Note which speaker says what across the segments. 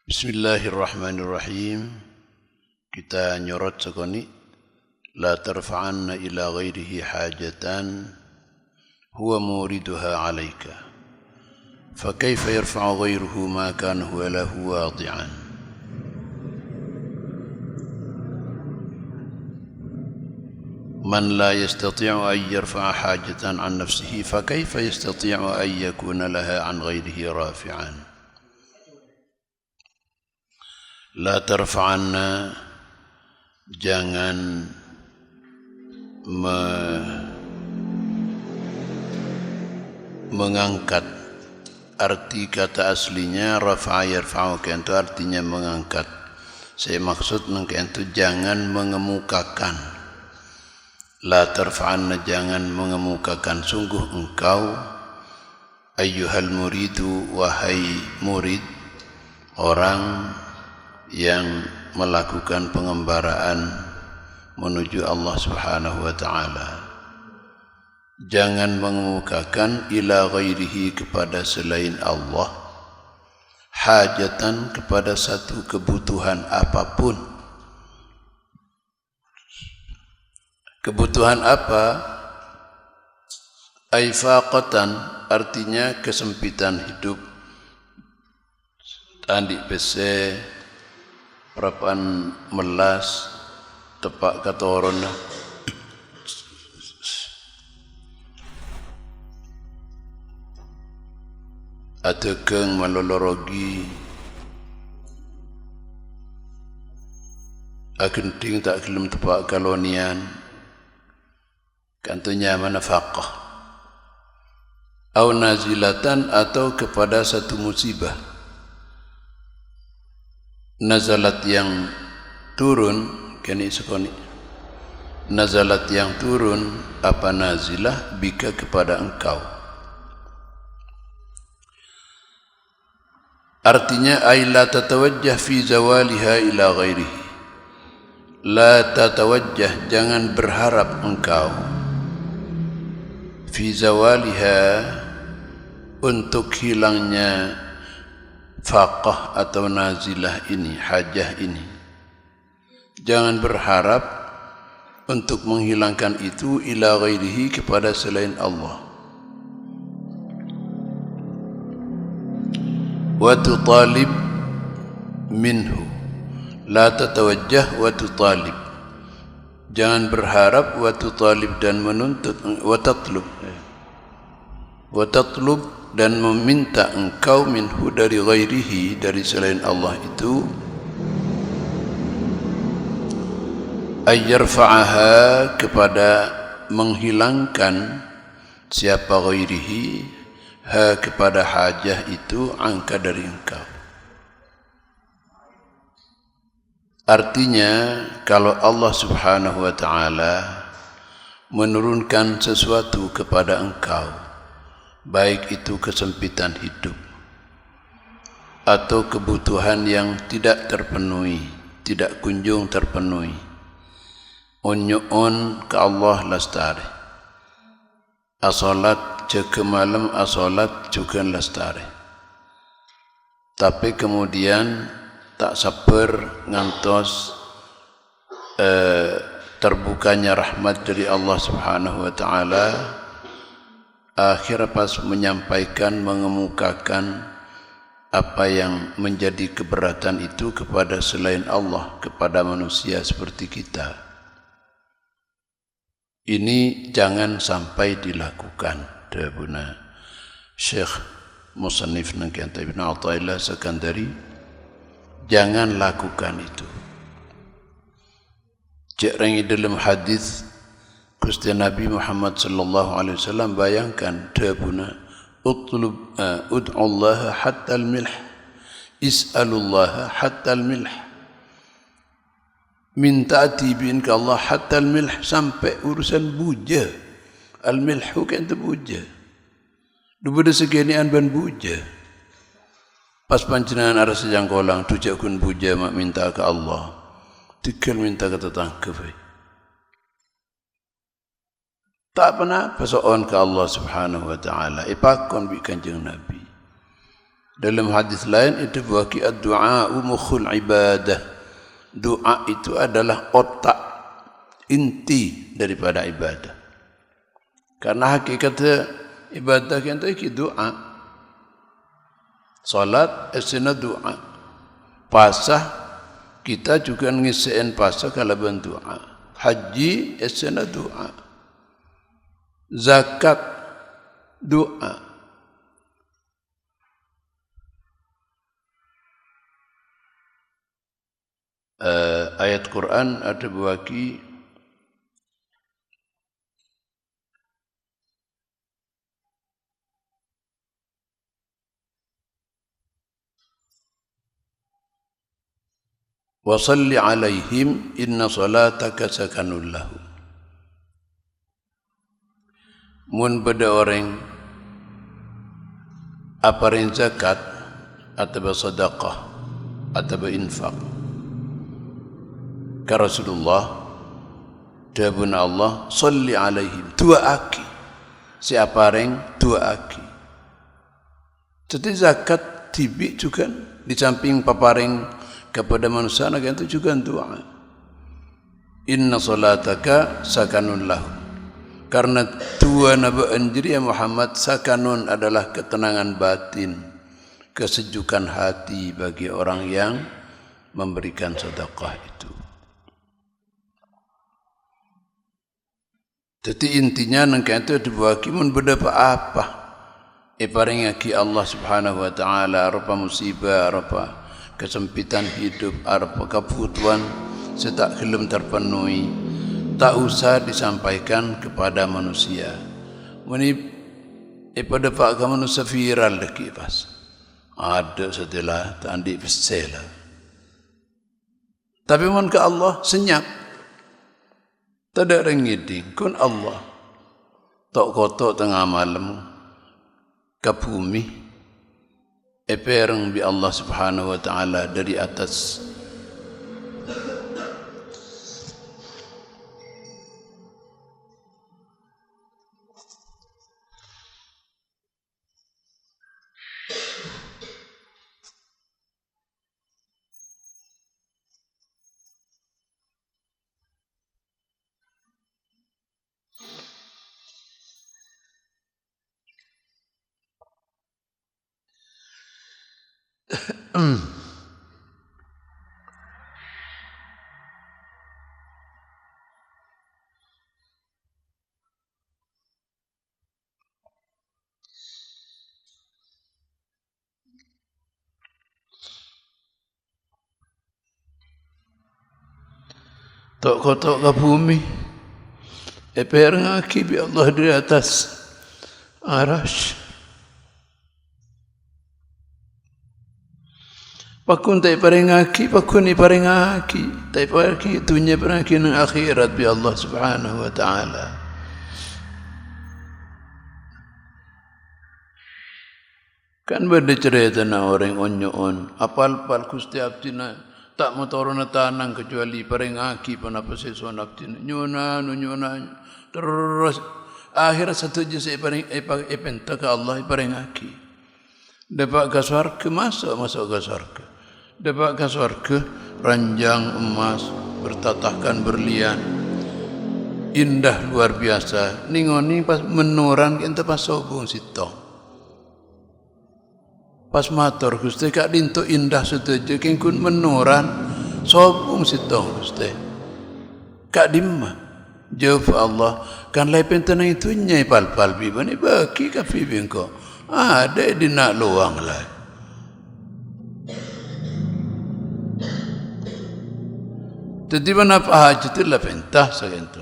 Speaker 1: Bismillahirrahmanirrahim. Kita nyorot sekoni. La tarfa'anna ila ghairihi hajatan huwa muriduha alaika. Fakaifa yarfa'u ghairuhu ma kana huwa lahu wadi'an. Man la yastati'u an yarfa'a hajatan an nafsihi fakaifa yastati'u an yakuna laha an ghairihi rafi'an. La tarfa'anna, jangan mengangkat. Arti kata aslinya rafa'a yarfa'u, itu artinya mengangkat. Saya maksud itu jangan mengemukakan. La tarfa'anna, jangan mengemukakan. Sungguh engkau ayyuhal muridu, wahai murid, orang yang melakukan pengembaraan menuju Allah Subhanahu wa ta'ala, jangan mengemukakan ila ghairihi, kepada selain Allah, hajatan, kepada satu kebutuhan apapun. Kebutuhan apa? Aifaqatan, artinya kesempitan hidup. Tandik bese prapan melas tepak kata orang atekeng malolorogi akenting tak kelem tepak kalonian kantunya manafaqah au nazilatan, atau kepada satu musibah. Nazalat yang turun, kini sekoni. Nazalat yang turun, apa nazilah, bika, kepada engkau. Artinya, ay la tatawajjah fi zawaliha ila ghairihi. La tatawajjah, jangan berharap engkau. Fi zawaliha, untuk hilangnya faqah atau nazilah ini, hajah ini. Jangan berharap untuk menghilangkan itu ila ghairihi, kepada selain Allah. Wa tutalib minhu, la tatawajjah wa tutalib, jangan berharap, wa tutalib, dan menuntut, wa tatlub, dan meminta engkau minhu, dari ghairihi, dari selain Allah itu, ayyarfa'aha, kepada menghilangkan siapa ghairihi, ha, kepada hajah itu, angka, dari engkau. Artinya, kalau Allah Subhanahu wa ta'ala menurunkan sesuatu kepada engkau, baik itu kesempitan hidup atau kebutuhan yang tidak terpenuhi, tidak kunjung terpenuhi, on ke Allah lastari, asolat jeke malam, asolat juga lastari, tapi kemudian tak sabar ngantos terbukanya rahmat dari Allah Subhanahu wa ta'ala. Akhir pas menyampaikan, mengemukakan apa yang menjadi keberatan itu kepada selain Allah, kepada manusia seperti kita. Ini jangan sampai dilakukan. Dabuna Syekh Musannif Nangkianta Ibn Athaillah Sekandari, jangan lakukan itu. Cek rangi dalam hadis Gusti Nabi Muhammad sallallahu alaihi wasallam, bayangkan dabuna ud'u Allah hatta al-milh, is'alullah hatta al-milh, minta tibin ke Allah hatta al-milh, sampai urusan buja. Al-milhu kan itu buja, dua segenian ban buja. Pas panjenengan arah sejang kolang tujakun buja mak minta ke Allah, tikal minta ke tetangga. Tak pernah persoalan ke Allah Subhanahu wa ta'ala. Ipakon bi kanjeng Nabi. Dalam hadis lain itu bagi ad-du'a mukhul ibadah. Doa itu adalah otak inti daripada ibadah. Karena hakikat ibadah kita itu doa. Salat esena doa. Puasa kita juga ngisein puasa kalau doa. Haji esena doa. Zakat doa. Ayat Quran ada bagi wa salli alaihim inna salataka sakanul lahum. Mun pada orang aparin zakat atau sedekah atau infak ka Rasulullah dabun Allah salli alaihim dua aki siapa orang dua aki. Jadi zakat tibi juga di samping paparing kepada manusia itu juga doa. Inna salataka sakanun lahum. Karena dua Nabi Anjiri Muhammad sakanun adalah ketenangan batin, kesejukan hati bagi orang yang memberikan sedekah itu. Jadi intinya nangka itu dibagi mun berapa apa. Paring aki Allah Subhanahu wa taala rupa musibah, rupa kesempitan hidup, rupa kebutuhan setak belum terpenuhi, tak usah disampaikan kepada manusia. Muni pada pak ke manusia viral lagi pas. Ada setelah tandi pesela. Tapi mun ke Allah senyap. Tak ada rengiding, kun Allah tak kotok tengah malam ke bumi epereng bi Allah Subhanahu wa taala dari atas. Tak kotok ke bumi epereng aki bi Allah di atas arasy. Pakun tak parengaki, pakun ni parengaki, tak parengaki dunia parengaki nang akhirat bi Allah Subhanahu wa taala. Kan beda cerita na orang onyoon, apal-apal Gusti abdina tak motorona tanang kecuali parengaki panapa sesuatu abdina. Nyona terus akhirat satu je saya epenta ke Allah parengaki. Dapat ke surga masuk ke surga. Dapat ke surga ranjang emas bertatahkan berlian indah luar biasa. Ningoni pas menuran kita pas sobung situ. Pas matur Gusti kak dinto indah setuju kengkun menuran sobung situ Gusti. Kak dimma jawab Allah kan lepen tenang itu nyai pal bibani bagi kafi bingko. Ada di nak luang lah. Jadi kenapa haji itu lah pentah segitu.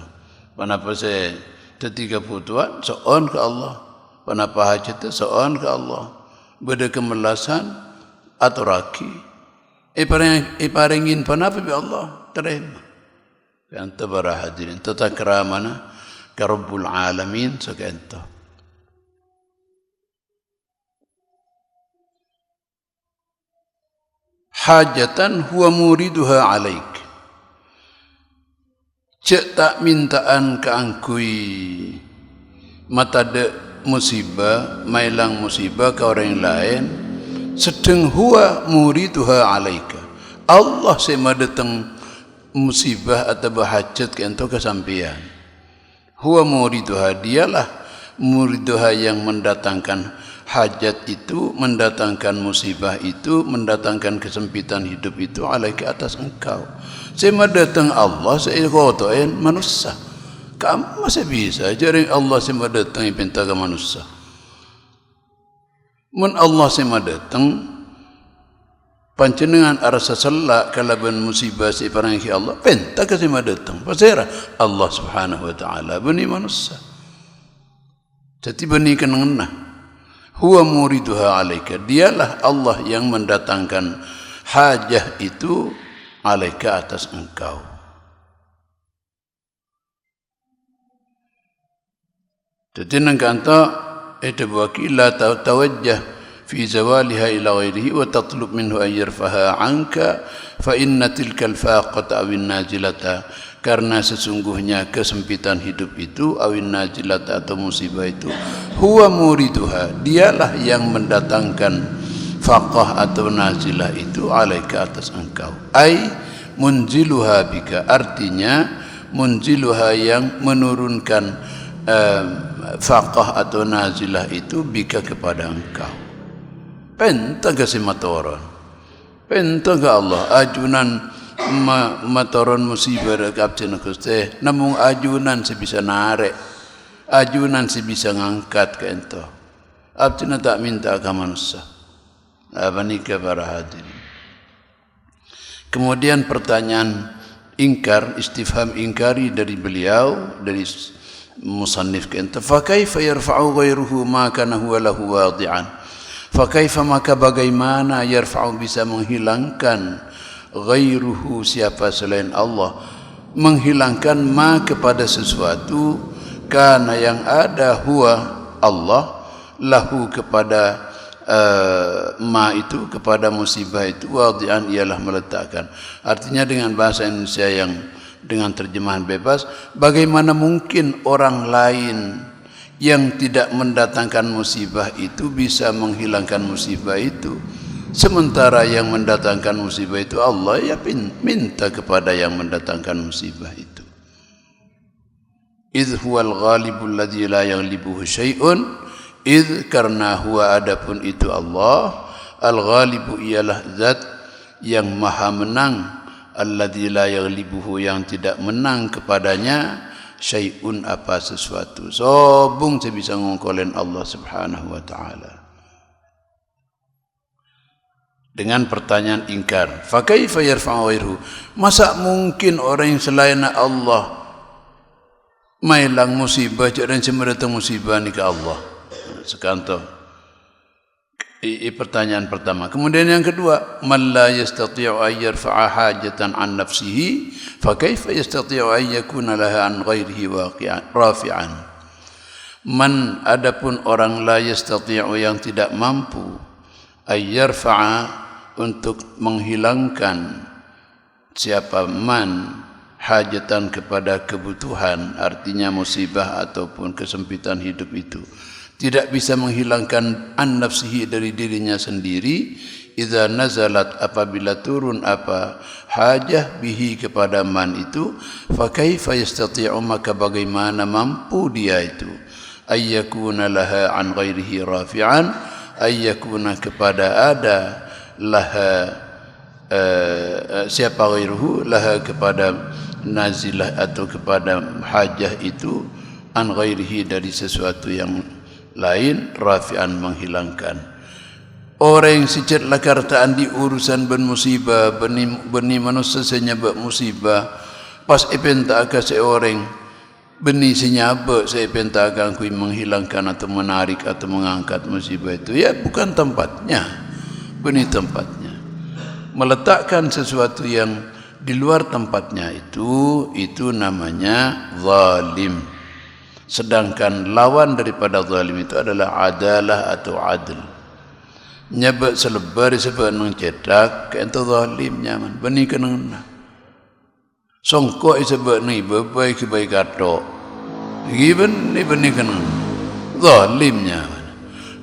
Speaker 1: Kenapa saya ketika kebutuhan seon ke Allah. Kenapa haji itu seon ke Allah. Beda kemelasan atau raki. Iparingin kenapa bi Allah terima. Yang para hadirin tatakramana ke Rabbul Alamin segitu. Hajatan huwa muriduha alaik. Cek tak mintaan ke angkui mata de musibah, mailang musibah ke orang lain, sedeng huwa muriduha alaika. Allah sema datang musibah atau hajat ke ento kesampian. Huwa muriduha, dialah muriduha yang mendatangkan hajat itu, mendatangkan musibah itu, mendatangkan kesempitan hidup itu alaika atas engkau. Sema datang Allah saya kotoin manusia. Kamu masih bisa jaring Allah sema datang pinta ke manusia. Mun Allah sema datang panjenengan arasa selak kalaban musibah si parangi Allah pinta ke sema datang. Pasera Allah Subhanahu wa taala bani manusia. Jadi bani kenengna. Huwa muriduha alaika, dialah Allah yang mendatangkan hajah itu alaika atas engkau. Jadi nang kanta itu wakila tawajjah fi zawaliha ila ghairihi wa tatlub minhu an yarfaha anka fa inna tilka al-faqata aw an-najilata, karena sesungguhnya kesempitan hidup itu awin najilata atau musibah itu huwa muriduha, dialah yang mendatangkan faqah atau nazilah itu alaika atas engkau. Ai munziluha bika, artinya munziluha yang menurunkan faqah atau nazilah itu bika kepada engkau. Pentang kasih matoron, pentang ke Allah ajunan matoron musibah kapten kuste, namun ajunan sebisa narik, ajunan sebisa ngangkat ke ento. Abtina tak minta ke manusia. Abanika para hadirin. Kemudian pertanyaan ingkar, istifham ingkari dari beliau, dari musannif ke ento. Fa kaifa yarfa'u ghairuhu ma kana huwa lahu wadi'an. Fa kaifa, maka bagaimana yarfa'u bisa menghilangkan ghairuhu siapa selain Allah, menghilangkan ma kepada sesuatu kana yang ada huwa Allah lahu kepada ma itu, kepada musibah itu wadi'an ialah meletakkan. Artinya dengan bahasa Indonesia yang dengan terjemahan bebas, bagaimana mungkin orang lain yang tidak mendatangkan musibah itu bisa menghilangkan musibah itu, sementara yang mendatangkan musibah itu Allah, ya minta kepada yang mendatangkan musibah itu. Idh huwal ghalibul ladzi la yaghlibuhu syai'un, idh karena huwa adapun itu Allah, al-ghalibu ialah zat yang maha menang, alladzi la yaghlibuhu yang tidak menang kepadanya syai'un apa sesuatu. Sobung saya bisa ngongkolen Allah Subhanahu wa taala. Dengan pertanyaan ingkar, fa kaifa yarfa'u ghairuhu, masa mungkin orang yang selain Allah mailang musibah, jangan cuma datang musibah ni ke Allah. Sekanto pertanyaan pertama. Kemudian yang kedua, man la yastati'u an yarfa'a hajatan an nafsihi fa kaifa yastati'u an yakuna laha an ghairihi rafi'an. Man, adapun orang la yastati'u yang tidak mampu an yarfa'a untuk menghilangkan siapa man hajatan kepada kebutuhan, artinya musibah ataupun kesempitan hidup itu, tidak bisa menghilangkan an nafsihi dari dirinya sendiri. Idza nazalat, apabila turun apa hajah bihi kepada man itu, fa kaifa yastati'u, maka bagaimana mampu dia itu ayyakuna laha an ghairihi rafi'an, ayyakuna kepada ada laha siapa ghairuhu laha kepada nazilah atau kepada hajah itu an ghairihi dari sesuatu yang lain, rafi'an menghilangkan. Orang yang sejat lakartaan di urusan ben musibah beni manusia senyabak musibah, pas ipenta ka seorang beni senyabak saya ipenta akan kui menghilangkan atau menarik atau mengangkat musibah itu, ya bukan tempatnya, beni tempatnya. Meletakkan sesuatu yang di luar tempatnya itu namanya zalim. Sedangkan lawan daripada zalim itu adalah adalah atau adil. Nyabak selebar sebab nang cedak ento zalim nyaman bani kenana. Songko sebab ni bebai ke baik atok. Given ni bani kenana. Zalim nyaman.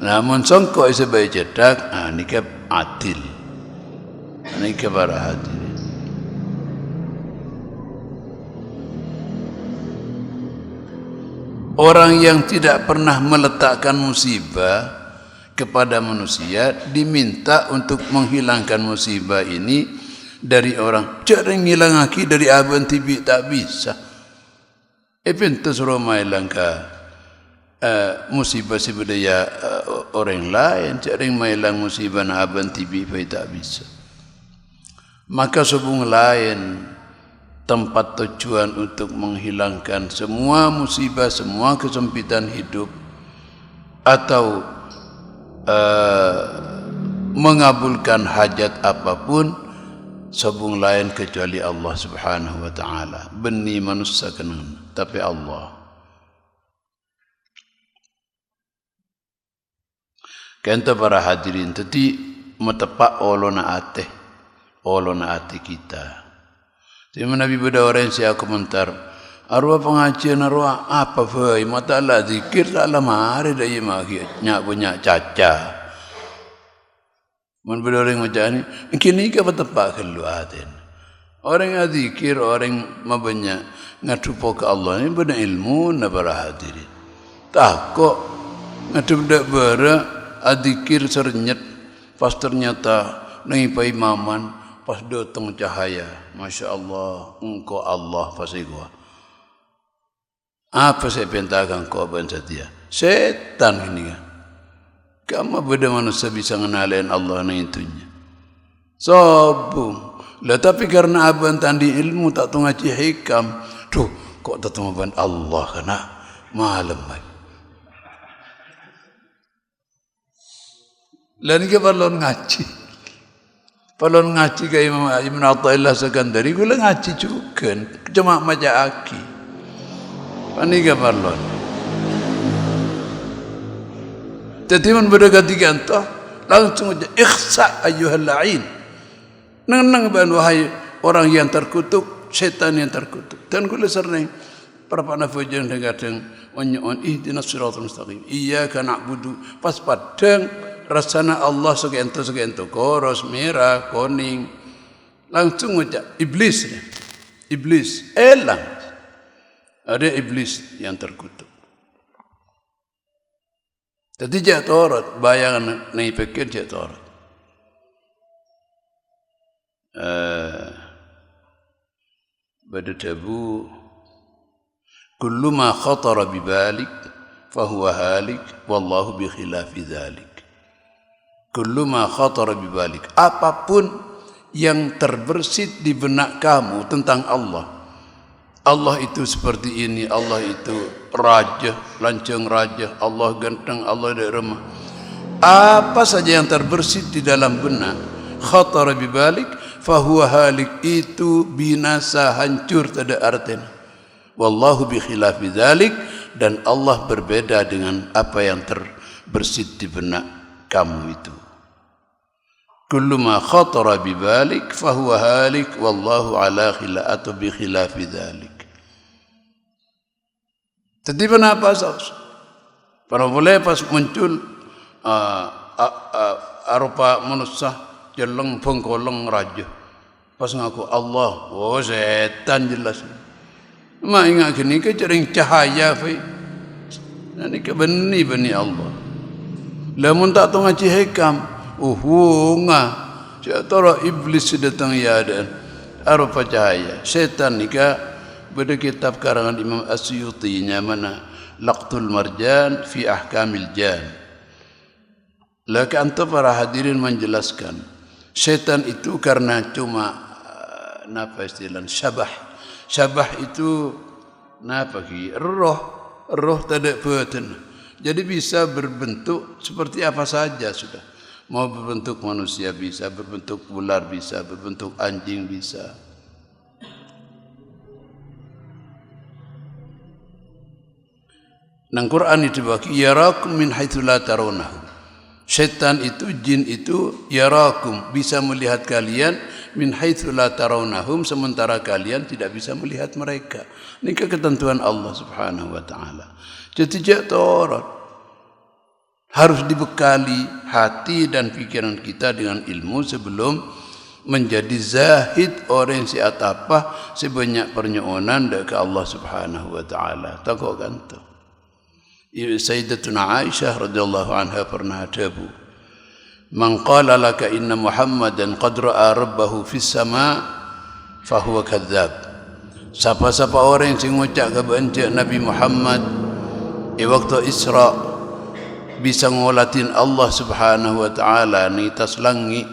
Speaker 1: Namun songko sebab cedak ni ke adil. Ini para hadirin. Orang yang tidak pernah meletakkan musibah kepada manusia diminta untuk menghilangkan musibah ini dari orang. Jangan hilang aki dari abang tibi tak bisa. Pintu suruh mailang ke musibah sebudaya orang lain. Jangan mailang musibah na abang tibi tak bisa. Maka sebung lain tempat tujuan untuk menghilangkan semua musibah, semua kesempitan hidup, atau mengabulkan hajat apapun, sabung lain kecuali Allah Subhanahu wa taala. Beni manusia kenan, tapi Allah. Kenta para hadirin tadi metepak olona ate kita. Jadi Nabi beda orang yang saya komentar, arwah pengajian arwah apa fai mata Allah zikir tak lama hari dah ia maki nyak punya caca. Mun beda orang macam ni, kini ke betepak keluatin. Orang yang zikir, orang mabanya ngatupo ke Allah ni benda ilmu na para hadirin. Tak kok ngatup dak bara adzikir sernyet pas ternyata nangipai imaman. Pas datang cahaya, Masya Allah, engkau Allah pasti gua. Apa saya pentakan kau bangsa dia? Setan ini kan. Kamu beda manusia bisa mengenalin Allah na itunya. Sobung. Lah tapi karena abang tandi ilmu tak tahu ngaji hikam. Tuh, kok tak tahu abang Allah kena malam lagi. Lah ni ke perlu ngaji. Kalau ngaji ke Imam Ibn Athaillah Sekandari, gula ngaji juga, cuma maca aki. Panika parlon. Jadi man berdekati kantor, langsung aja ikhsa ayyuhal la'in. Nang ban wahai orang yang terkutuk, setan yang terkutuk. Dan gula sering para nafujan kadang on ihdinas siratal mustaqim. Iyyaka na'budu pas padang rasana Allah segento koros merah kuning langsung ucap iblis elang ada iblis yang terkutuk. Jadi jatuh bayangan ni pikir jatuh badatabu kullu ma khatara bibalik fahuwa halik wallahu bi khilafi dhalik. Kullu ma khatara bibalik, apapun yang terbersit di benak kamu tentang Allah. Allah itu seperti ini, Allah itu raja, lancang raja, Allah ganteng, Allah ada remah. Apa saja yang terbersit di dalam benak, khatara bibalik, fahuwa halik, itu binasa, hancur, tak ada artinya. Wallahu bi khilafi dzalik, dan Allah berbeda dengan apa yang terbersit di benak kamu itu. Kullu ma khatara bibalik fahuwa halik wallahu ala khilafati bi khilafi dzalik. Jadi kenapa saus? Para mulai pas muncul arupa manusia jeleng pengkolong raja. Pas ngaku Allah, oh setan jelas. Mak ingat kini ke jaring cahaya fi. Nanti ke beni Allah. Lamun tak tahu ngaji hikam, Cara iblis datang ya dan arupa cahaya. Setan nika pada kitab karangan Imam Asyuti nya mana Laqtul Marjan fi Ahkamil Jan. Laka antum para hadirin menjelaskan setan itu karena cuma napa istilah syabah itu napa ki roh tidak batin. Jadi bisa berbentuk seperti apa saja sudah. Mau berbentuk manusia bisa, berbentuk ular bisa, berbentuk anjing bisa. Nang Quran itu bagi yarakum min haitsu la tarawnahu. Syaitan itu, jin itu yarakum, bisa melihat kalian min haitsu la tarawnahum, sementara kalian tidak bisa melihat mereka. Ini ketentuan Allah Subhanahu wa taala. Jadi Taurat Harus dibekali hati dan pikiran kita dengan ilmu sebelum menjadi zahid orang si atapa sebanyak pernyonan ke Allah Subhanahu wa taala. Takut kan tu. Sayyidatuna Aisyah radhiyallahu anha pernah dabu, "Man qala laka inna Muhammadan qad ra'a rabbahu fis sama' fa huwa kadzdzab." Siapa-siapa orang yang ngucap ke bencak Nabi Muhammad waktu Isra bisa ngolatin Allah Subhanahu wa taala ni tas langit,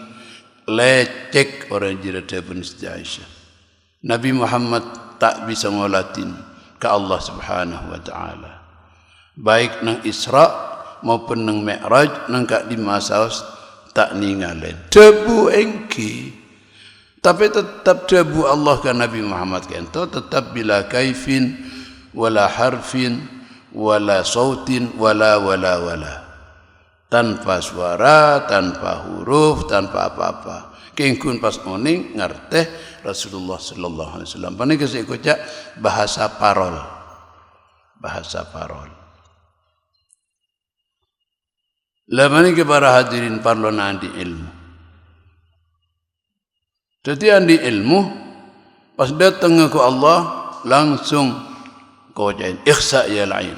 Speaker 1: lecek orang jirata pun Siti Aisyah. Nabi Muhammad tak bisa ngolatin ke Allah Subhanahu wa taala. Baik nang Isra maupun nang Mi'raj nang kak di masaus tak ningalen. Debu engki. Tapi tetap debu Allah ke Nabi Muhammad kento tetap bila kaifin wala harfin wala sautin wala. Tanpa suara, tanpa huruf, tanpa apa-apa. Kengkun pas oning ngerteh Rasulullah sallallahu alaihi wasallam. Pane kesik kocak bahasa parol. Bahasa parol. Lamani ke para hadirin parlo nanti ilmu. Jadi andi ilmu pas datang ke Allah langsung kocain ikhsa ya lain.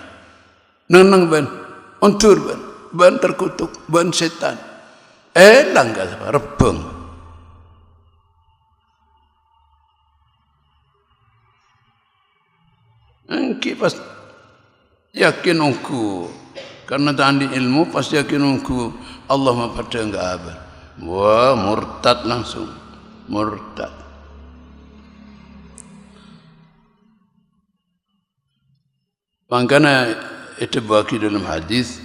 Speaker 1: Nang ban, ontur ban terkutuk, ban setan. Langga apa rebeng. Engki pas yakin ongku karena tadi ilmu pas yakin ongku Allah mapada enggak apa. Wah, murtad langsung. Murtad. Makanya itu bagi dalam hadis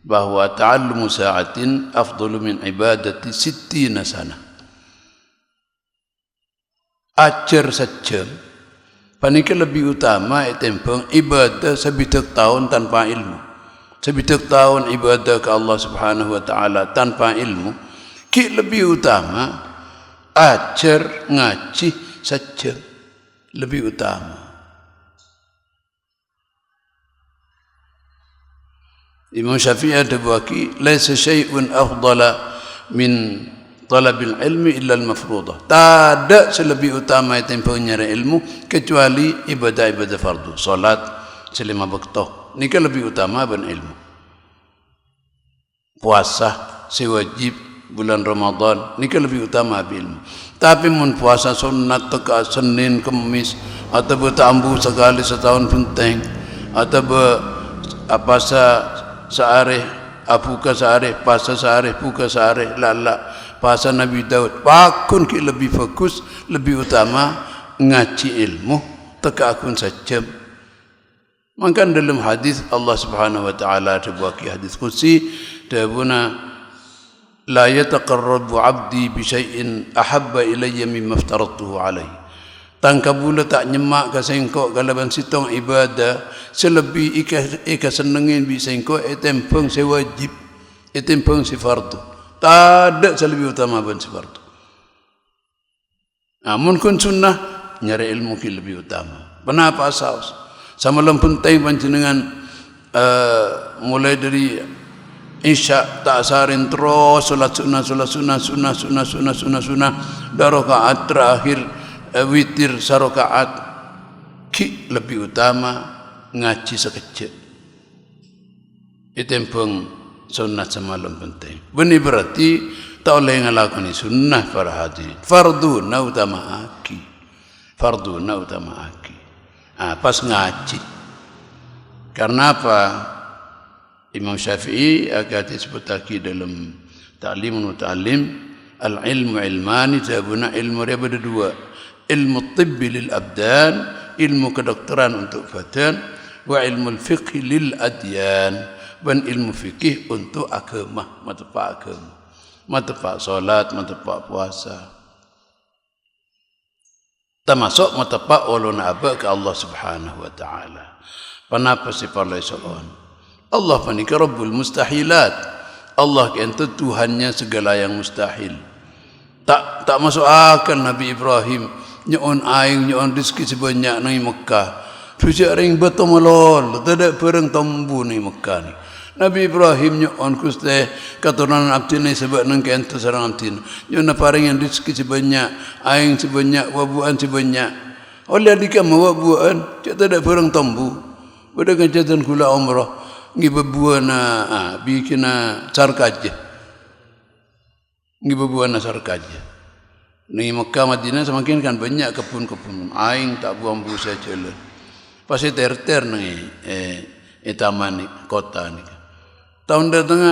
Speaker 1: bahwa ta'allumu sa'atin afdalu min ibadati 60 sana. Ajar sejam panika lebih utama tempeng ibadah sebidak tahun tanpa ilmu. Sebidak tahun ibadah ke Allah Subhanahu wa taala tanpa ilmu ki lebih utama ajar ngaji sejam lebih utama. Imam Syafi'i ada buaki laisa syai'un afdala min talabil ilmi illa al-mafruḍah. Tak ada selebih utama tempoh nyari ilmu kecuali ibadah-ibadah fardu. Salat selima waktu. Ini kan lebih utama ban ilmu. Puasa sewajib bulan Ramadan ini kan lebih utama ilmu. Tapi mun puasa sunat teka Senin Kamis atau bertambu sekali setahun penting atau apa sehari apuka sehari puasa sehari buka sehari lala puasa Nabi Daud pakun ki lebih fokus lebih utama ngaji ilmu teka akun sejam. Maka dalam hadis Allah Subhanahu wa taala terbuat hadis qudsi dabuna la yataqarrabu 'abdi bi syai'in ahabba ilayya mimma aftaradtuhu alayhi. Tangkabula tak nyemak ka sengkok galaban sitong ibadah selebih ika senengin bi sengkok etempeng sewajib etempeng si fardu. Tak ada selebih utama ban si fardu. Namun kun sunnah nyari ilmu ki lebih utama. Kenapa saus? Sama penting panjenengan mulai dari Isya tak sarin terus solat sunnah darakaat terakhir witir sarakaat ki lebih utama ngaji sekejap. Itempeng sunat semalam penting. Benih berarti tak boleh ngelakoni sunnah para hadirin. Fardu na utama aki. Fardu na utama aki. Pas ngaji. Karena apa? Imam Syafi'i agak disebut lagi dalam ta'limun ta'lim al-ilmu ilmani jabuna ilmu dia ada dua. Ilmu tibbi lil abdan, ilmu kedokteran untuk badan, wa ilmu fiqh lil adyan, dan ilmu fikih untuk agama, matepak agama. Matepak salat, matepak puasa. Termasuk matepak ulun aba ke Allah Subhanahu wa taala. Kenapa si parlay soal? Allah panika Rabbul mustahilat. Allah itu Tuhannya segala yang mustahil. Tak masuk akal Nabi Ibrahim nyon aing nyon rezeki sebanyak nang Mekah. Sujak ring betul malol, tak ada perang tambu ni Mekah ni. Nabi Ibrahim nyon kuste katurunan abdine sebab nang kento sareng abdine. Nyon na paring rezeki sebanyak, aing sebanyak, wabuan sebanyak. Oleh dika mawabuan, cak tak ada barang tambu. Pada kejadian kula umrah, ngibabuana bikina sarkaje. Ngibabuana sarkaje. Ni Mekah Madinah semakin kan banyak kebun-kebun. Aing tak buang busa jalan. Pasti ter-ter ni taman ni kota ni. Tahun datang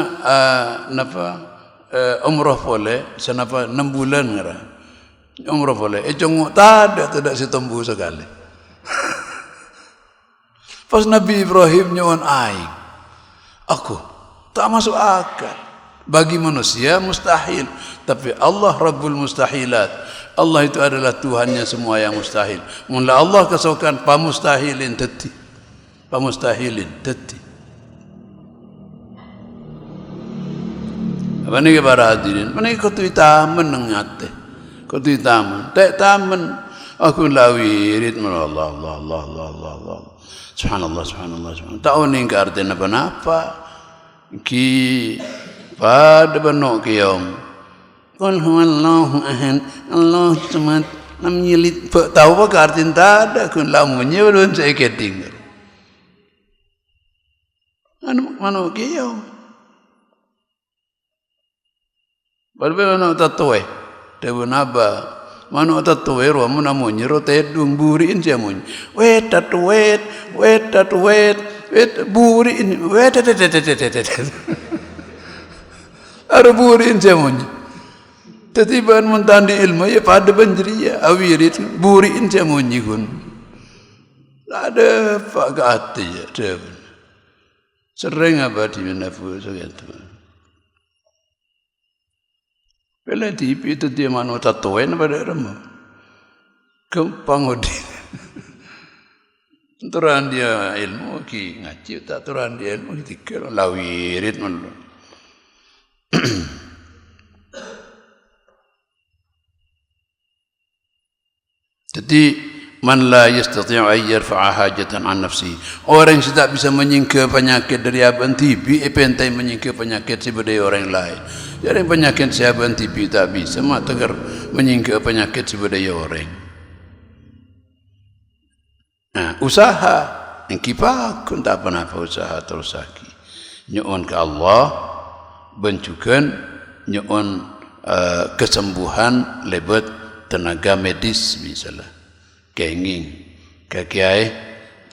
Speaker 1: umrah boleh senapa 6 bulan ngara. Umrah boleh. Jongok tak ada si tembu sekali. Pas Nabi Ibrahim nyawan aing. Aku tak masuk akal. Bagi manusia mustahil, tapi Allah Rabbul Mustahilat. Allah itu adalah Tuhannya semua yang mustahil. Mula Allah kesokan pamustahilin teti. Pamustahilin teti. Apa ni para hadirin? Mana kau tu taman ngate? Kau tu taman. Tak taman. Aku lawirit Allah Allah Allah Allah Allah Allah. Subhanallah subhanallah subhanallah. Tahu ni artinya apa? Ki pada benok kiyom. Qul huwallahu ahad, Allahu samad, lam yalid. Tahu apa artinya tak ada kun lamunnya belum saya keting. Anu mana kiyom. Berbeda mana tatoe. Dewa naba. Mana tatoe ro mun amunnya ro tedung buriin sia mun. Wet tatoe, wet tatoe, wet buriin, wet ada burin semuanya. Tetiban mentandi ilmu ya pada banjiriya awirit burin semuanya kun. Ada fakat ya. Sering apa di menafu segitu. Pela tipi itu dia manu tatoen pada remo. Kempangodi. Turan dia ilmu ki ngaji tak turan dia ilmu dikira lawirit malu. Jadi man la yastati' an yarfa'a hajatan an nafsi. Orang yang tidak bisa menyingkir penyakit dari aban TB, pentai menyingkir penyakit daripada orang lain. Jadi penyakit sahabat TB tak bisa mak tegar menyingkir penyakit daripada orang. Nah, usaha yang kita kun tak apa-apa usaha terus lagi. Nyuun ke Allah bencukan nyuun kesembuhan lebat tenaga medis misalnya kenging kakiai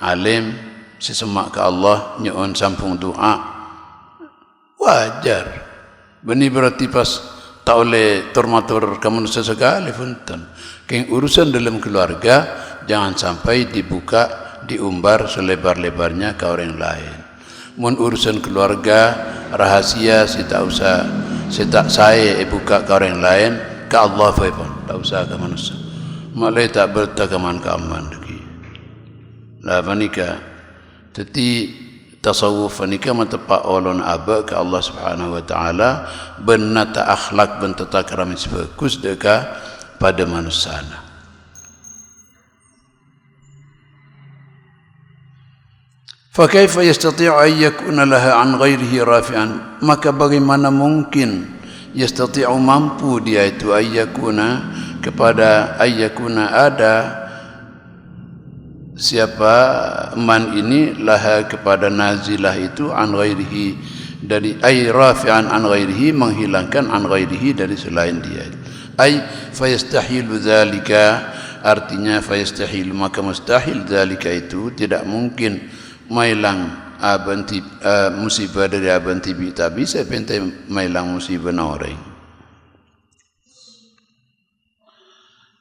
Speaker 1: alim sesemak ke Allah nyuun sampung doa wajar beni berarti pas tak oleh turmatur kamu sesekali punten keng urusan dalam keluarga jangan sampai dibuka diumbar selebar-lebarnya ke orang lain. Mun urusan keluarga rahasia saya buka ke orang lain ke Allah pun tak usah ke manusia malai tak bertakaman ke aman lagi lah panika jadi tasawuf panika matepak olon aba ke Allah Subhanahu wa taala benata akhlak bentata keramis bagus deka pada manusia. Fakaifa yastati' an yakuna laha an ghairihi rafi'an, maka bagaimana mungkin yastati'u mampu dia itu ayyakuna kepada ayyakuna ada siapa man ini laha kepada nazilah itu an ghairihi dari ay rafi'an an ghairihi menghilangkan an ghairihi dari selain dia ay fayastahilu dzalika artinya fayastahilu maka mustahil dzalika itu tidak mungkin mailang musibah dari aban tibi tak bisa pentai mailang musibah orang.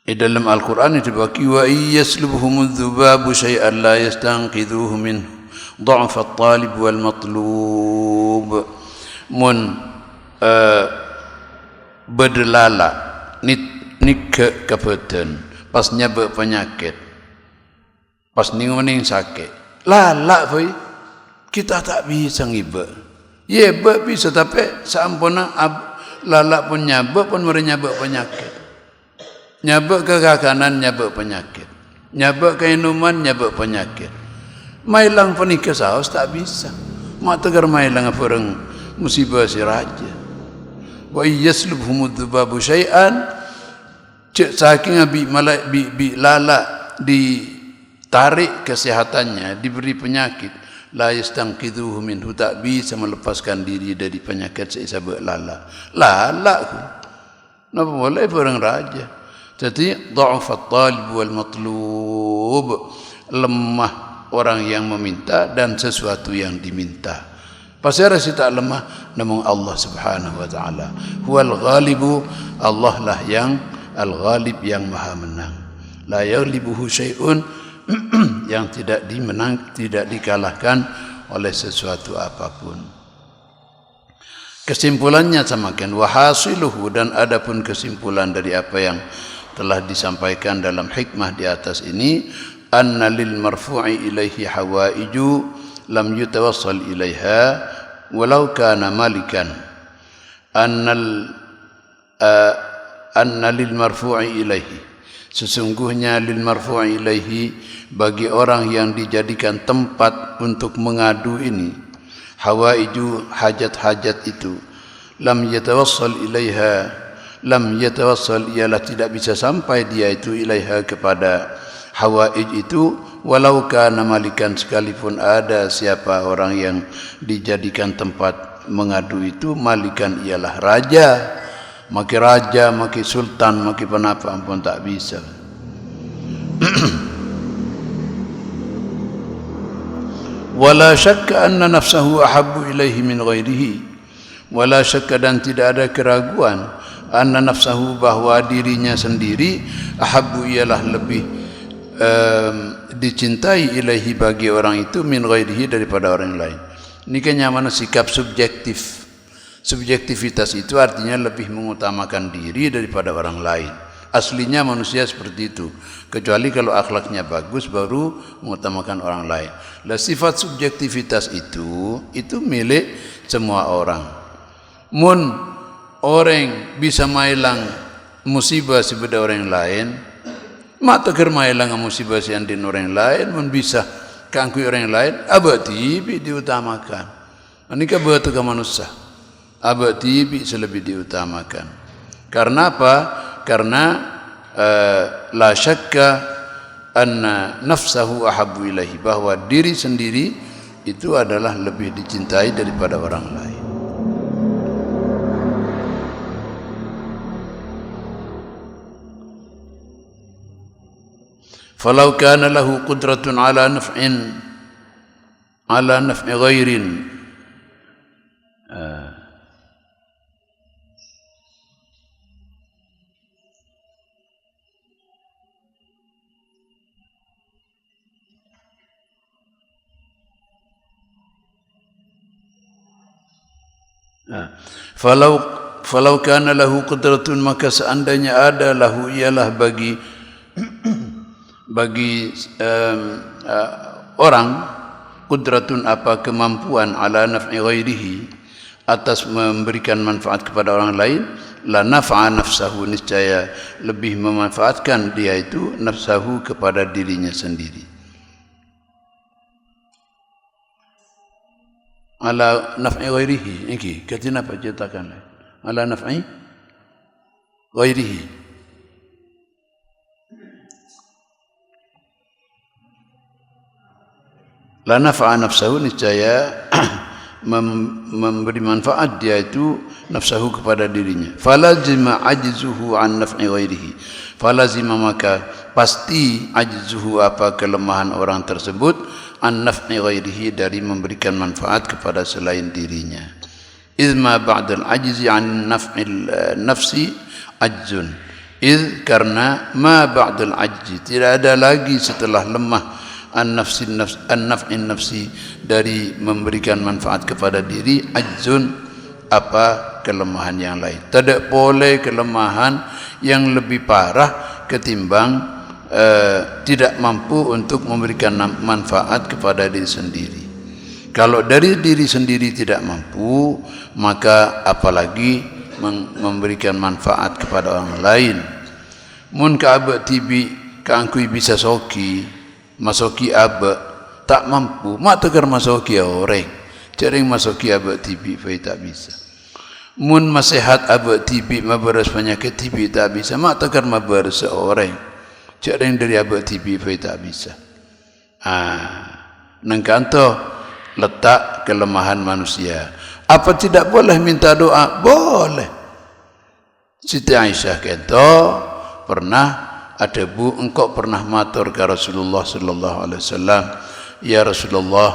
Speaker 1: Dalam Al-Quran itu bagi wa iyaslubhumudz dzubabu syai'an la yastanqidhuhu minhu dha'fa at-talib wal matlub mun berdelala nik kepetan pas nyaba penyakit pas ning sakit lalak boy kita tak bisa ngiba ye bisa tapi sampuna lalak pun nyaba pun merenyaba penyakit nyaba kekakanan nyaba penyakit nyaba keinuman nyaba penyakit mailang penikah saus tak bisa mak tegar mai lang perang musibah si raja. Wa yaslubhum adh-dhubabu syai'an, cek saking bi lala ditarik kesehatannya, diberi penyakit, la yastanqidhuhu minhu, tak bisa melepaskan diri dari penyakit sebab lala. Lala ku napa boleh perang raja. Jadi dha'fa at-talib wal matlub, lemah orang yang meminta dan sesuatu yang diminta. Pasal rasa tak lemah, namun Allah Subhanahu wa taala huwal ghalibu, Allah lah yang al-ghalib, yang maha menang. La yaghlibuhu syai'un, yang tidak tidak dikalahkan oleh sesuatu apapun. Kesimpulannya samakan wa hasiluhu, dan adapun kesimpulan dari apa yang telah disampaikan dalam hikmah di atas ini, anna lil marfu'i ilaihi hawaiju lam yutawassal ilaiha walau kana malikan. Anna lil marfu'i ilaihi, sesungguhnya lil marfu'i ilaihi, bagi orang yang dijadikan tempat untuk mengadu ini, hawaiju, hajat-hajat itu, lam yatawassal ilaiha, lam yatawassal, ialah tidak bisa sampai dia itu ilaiha, kepada hawaij itu, walau kana malikan, sekalipun ada siapa orang yang dijadikan tempat mengadu itu, malikan ialah raja, maki sultan, maki penapa pun tak bisa. Wala syakka anna nafsahu ahabbu ilaihi min ghairihi, wala syakka, dan tidak ada keraguan, anna nafsahu, bahwa dirinya sendiri, ahabbu ialah lebih dicintai, ilaihi, bagi orang itu, min ghairihi, daripada orang lain. Ini kenyamanan sikap subjektif. Subjektivitas itu artinya lebih mengutamakan diri daripada orang lain. Aslinya manusia seperti itu, kecuali kalau akhlaknya bagus baru mengutamakan orang lain. Lah sifat subjektivitas itu milik semua orang. Mun orang bisa mailang musibah sebedah orang lain, mak tegar mailang musibah siandin orang lain, mun bisa kangkui orang lain, abadi diutamakan. Ini kebetulan ke manusia, abadi lebih diutamakan. Karena apa? Karena la syakka anna nafsahu ahabbu ilaihi, bahwa diri sendiri itu adalah lebih dicintai daripada orang lain. Falau kana lahu qudratun ala naf'i ghairin, falau kana lahu qudratun, maka seandainya ada, lahu ialah bagi orang, qudratun apa, kemampuan, ala naf'i ghairihi, atas memberikan manfaat kepada orang lain, la naf'a nafsahu, niscaya lebih memanfaatkan dia itu nafsahu, kepada dirinya sendiri. Ala naf'i ghairihi, ini katina apa cetakan, ala naf'i ghairihi, la naf'a nafsahu, niscaya memberi manfaat dia itu nafsahu, kepada dirinya. Falazima ajzuhu an naf'i ghairihi, falazima, maka pasti, ajzuhu apa, kelemahan orang tersebut, an naf'i ghairihi, dari memberikan manfaat kepada selain dirinya. Izma ba'dal ajzi an naf'il nafsi ajzun, karena ma ba'dal ajzi, tidak ada lagi setelah lemah, an naf'in nafsi, dari memberikan manfaat kepada diri, ajzun apa, kelemahan yang lain. Tidak boleh kelemahan yang lebih parah ketimbang tidak mampu untuk memberikan manfaat kepada diri sendiri. Kalau dari diri sendiri tidak mampu, maka apalagi memberikan manfaat kepada orang lain. Mun ka abak tibi kaangkui bisa soki masoki abak tak mampu, mak tegar masoki orang. Cering masuki abak TB fai tak bisa. Mun masehat abak TB mabaras penyakit TB tak bisa. Mak takkan mabaras seorang. Cering dari abak TB fai tak bisa. Nengkanto letak kelemahan manusia. Apa tidak boleh minta doa? Boleh. Siti Aisyah kento pernah ada bu engkau pernah matur ke Rasulullah sallallahu alaihi wasallam, ya Rasulullah,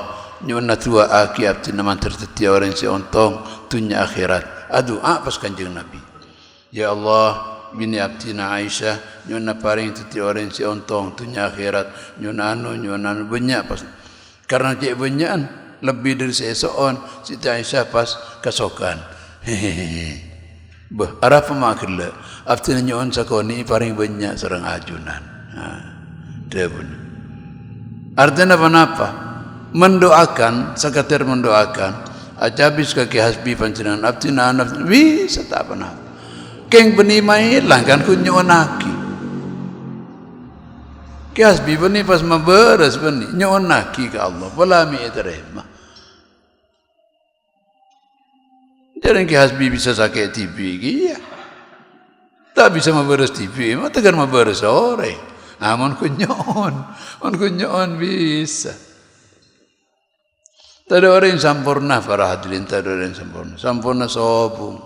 Speaker 1: nyuwun tua aki abdi naman terteti orang si ontong dunia akhirat. Doa pas Kanjeng Nabi. Ya Allah, bini abdi na Aisyah nyuwun paring teti orang si ontong dunia akhirat. Nyuwun anu banyak pas. Karena cek banyakan lebih dari seesoon Siti Aisyah pas kasokan. Bah arah pemakil abdi nyuwun sakoni paring banyak serang ajunan. Dia pun. Artinya apa? Mendoakan, sekadar mendoakan. Aja habis kaki hasbi panjenengan abdi nafsu bisa tak pernah. Keng beni mai langkan ku nyuwun aki. Ki hasbi beni pas maberes beni nyuwun aki ke Allah. Wala mi terima. Jarang ki hasbi bisa sakit TB iya. Tak bisa maberes TB, mah tegar maberes sore. Mon kunyon bisa. Tak ada orang yang sempurna para hadirin, tak ada orang yang sempurna. Sempurna sobung.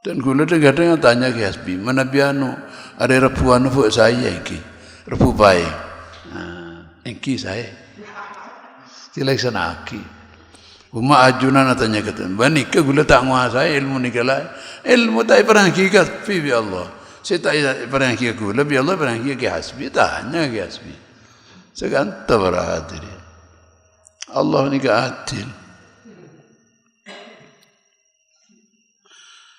Speaker 1: Dan gula kadang tanya ke hasbi, mana biano ada repuan buat saya iki, repu baik. Engki saya. Silek sanaki. Uma ajunan tanya kata, bani ke gula tak menguasai ilmu ni kelai, ilmu tak pernah hakikat fi Allah. Saya tak pernah hakikat gula, bi Allah pernah hakikat ke hasbi, tanya ke hasbi. Seganta para hadirin. Allah ni ke adil.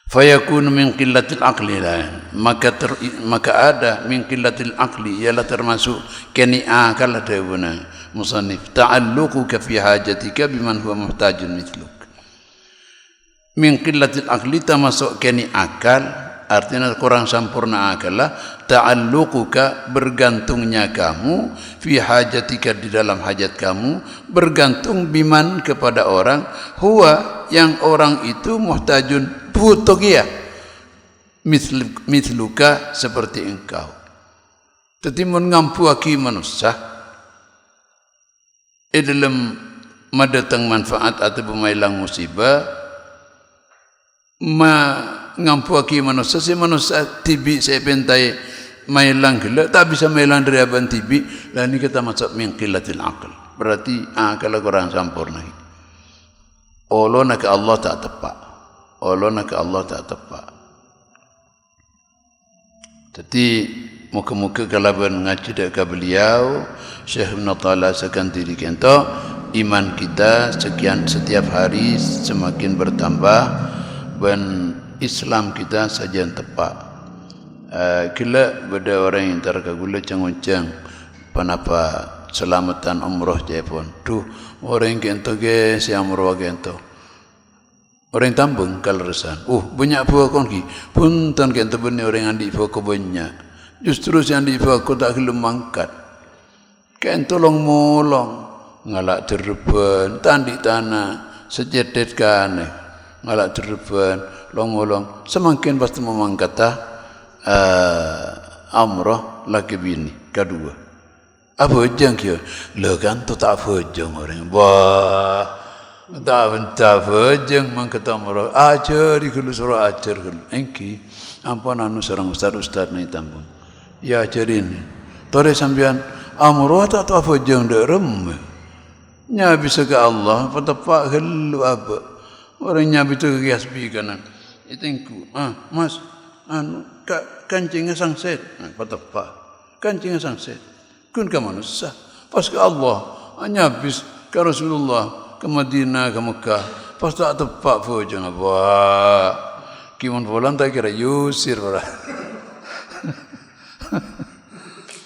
Speaker 1: Fayakun min qillatil aqli lah. Maka ada min qillatil aqli ialah termasuk keni'a kala dawuna. Musannif ta'alluquka fi hajatika biman huwa muhtajun mithluk. Min qillatil aqli termasuk keni akal, artinya kurang sempurna akal lah. Ta'alluquka bergantungnya kamu fi hajatika di dalam hajat kamu, bergantung biman kepada orang huwa yang orang itu muhtajun butuh dia mithluka seperti engkau. Tetimun ngampu aki manusia dalam mendatang manfaat atau pemailang musibah ngampu aki manusia si manusia tibi saya pentai mailang gila tak bisa mailang dari aban tibi lah ini kita masuk min qillatil aql berarti akal kurang sempurna. Olona ke Allah tak tepat. Olona ke Allah tak tepat. Jadi muka-muka kalaban ngaji dekat beliau Syekh Ibn Ta'ala sekan diri kita iman kita setiap hari semakin bertambah dan Islam kita saja yang tepat. Kila beda orang yang terkagula cang-cang panapa selamatan umrah jepon. Tuh orang yang kento ke si umrah kento. Orang tambung kalresan. Banyak buah konki. Punten kento benih orang andi buah ko banyak. Justru si andi buah ko tak kelum mangkat. Kento long molong ngalak derban tandi tanah sejedet kane ngalak derban long molong semakin pasti memangkat umrah lagi bini kedua. Apa jeng kyo? Lo kan tu tak fujung orang. Wah, tak fujung mangkat umrah. Ajar ikut surah ajar kul. Engki, ampun anu serang ustad ni tambung. Ya ajarin. Tore sambian umrah tak fujung dak rem. Nya bisa ke Allah, patepak helu apa. Orang nya bisa ke hasbi kanan. Itengku, mas, anu kancingnya sangset. Patepak. Kancingnya sangset. Kun ke manusia. Pas ke Allah, hanya habis ke Rasulullah, ke Madinah, ke Mekah. Pas tak tepak fujung apa. Kimun bolan tak kira yusir para.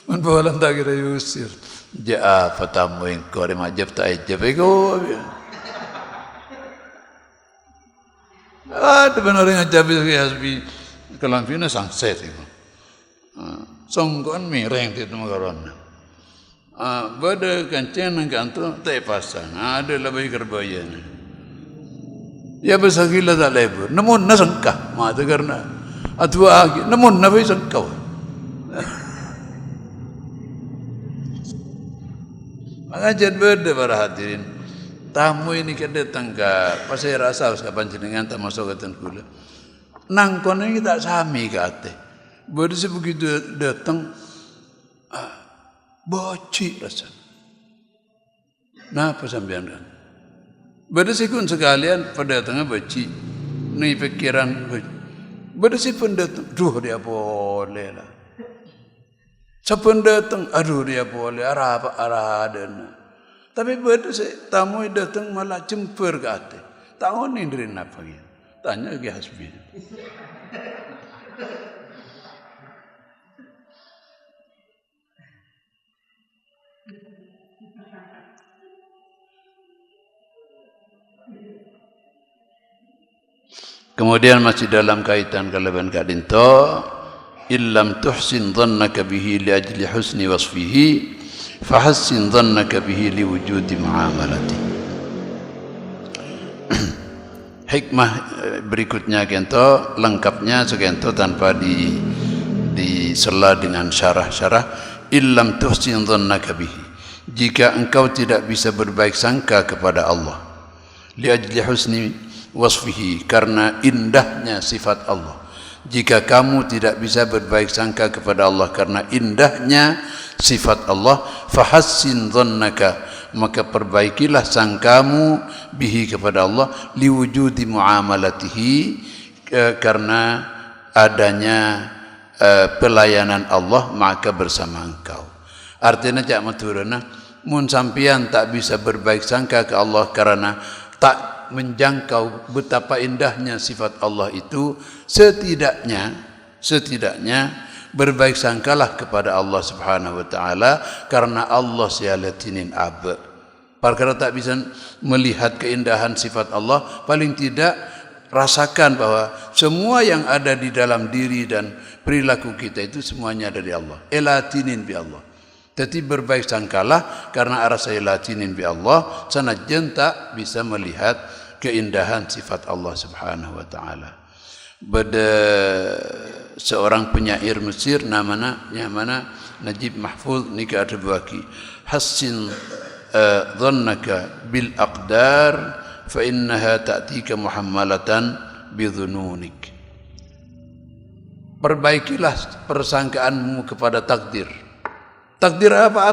Speaker 1: Mun bolan tak kira yusir. Ja'a fatamu yang kau remajab tak ejab ego. Ada benar yang ajab itu hasbi kelampinya sangset itu. Songkon mireng itu makaron. Bada kancing nang kanto tak pasang. Ada lebih kerbaya. Ya besar gila tak lebur. Namun nasangka. Mata karena atua lagi. Namun nabi sangka. Maka jadi beda para hadirin. Tamu ini kedatang ke pasir asal kapan jenengan tak masuk ke tengkula. Nang kono ini tak sami ke ate. Beda begitu datang bocik rasa. Nah apa sampean kan? Beda pun sekalian pada tengah bocik. Ni pikiran beda pun datang. Duh dia boleh lah. Siapa datang, aduh dia boleh, arah ada. Tapi beda tamu datang malah cemper ke hati. Tahu ni dari apa gitu? Tanya ke hasbi. Kemudian masih dalam kaitan kelebihan kadinto. Illam tuhsin dhannaka bihi li ajli husni wasfihi fahassin dhannaka bihi li wujudi muamalati. Hikmah berikutnya kento lengkapnya sekento tanpa disela dengan syarah-syarah. Illam tuhsin dhannaka bihi, jika engkau tidak bisa berbaik sangka kepada Allah, li ajli husni wasfihi, karena indahnya sifat Allah. Jika kamu tidak bisa berbaik sangka kepada Allah karena indahnya sifat Allah, fahassin dhannaka, maka perbaikilah sangkamu bihi kepada Allah, liwujudi muamalatihi, karena adanya pelayanan Allah maka bersama engkau. Artinya cak maturana, mun sampian tak bisa berbaik sangka ke Allah karena tak menjangkau betapa indahnya sifat Allah itu, setidaknya berbaik sangkalah kepada Allah Subhanahu wa taala karena Allah sialatinin aba. Perkara tak bisa melihat keindahan sifat Allah, paling tidak rasakan bahwa semua yang ada di dalam diri dan perilaku kita itu semuanya dari Allah. Elatinin bi Allah. Jadi berbaik sangkalah karena arasa elatinin bi Allah, sanajan tak bisa melihat keindahan sifat Allah Subhanahu wa taala. Pada seorang penyair Mesir namanya Najib Mahfuz nikah ada baki. Hassin dhannaka bil aqdar fa innaha ta'tika muhammalatan bi dhununik. Perbaikilah persangkaanmu kepada takdir. Takdir apa?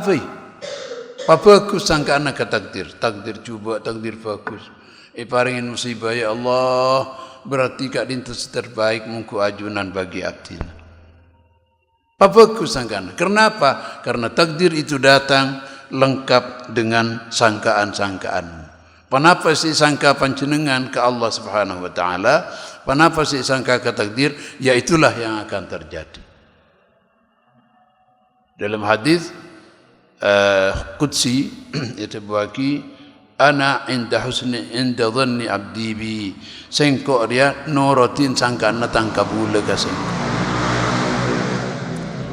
Speaker 1: Bagus sangkaan ke takdir. Takdir cuba, takdir bagus. Paringin musibah ya Allah, berarti kak dintu terbaik mungku ajunan bagi abdi. Bagus sangkaan. Kenapa? Karena takdir itu datang lengkap dengan sangkaan-sangkaanmu. Kenapa sih sangka panjenengan ke Allah Subhanahu wa taala? Kenapa sih sangka ke takdir? Ya itulah yang akan terjadi. Dalam hadis qudsi itu bagi ana inda dhanni abdi bi, sengko dia norotin sangkaan natang kabula ka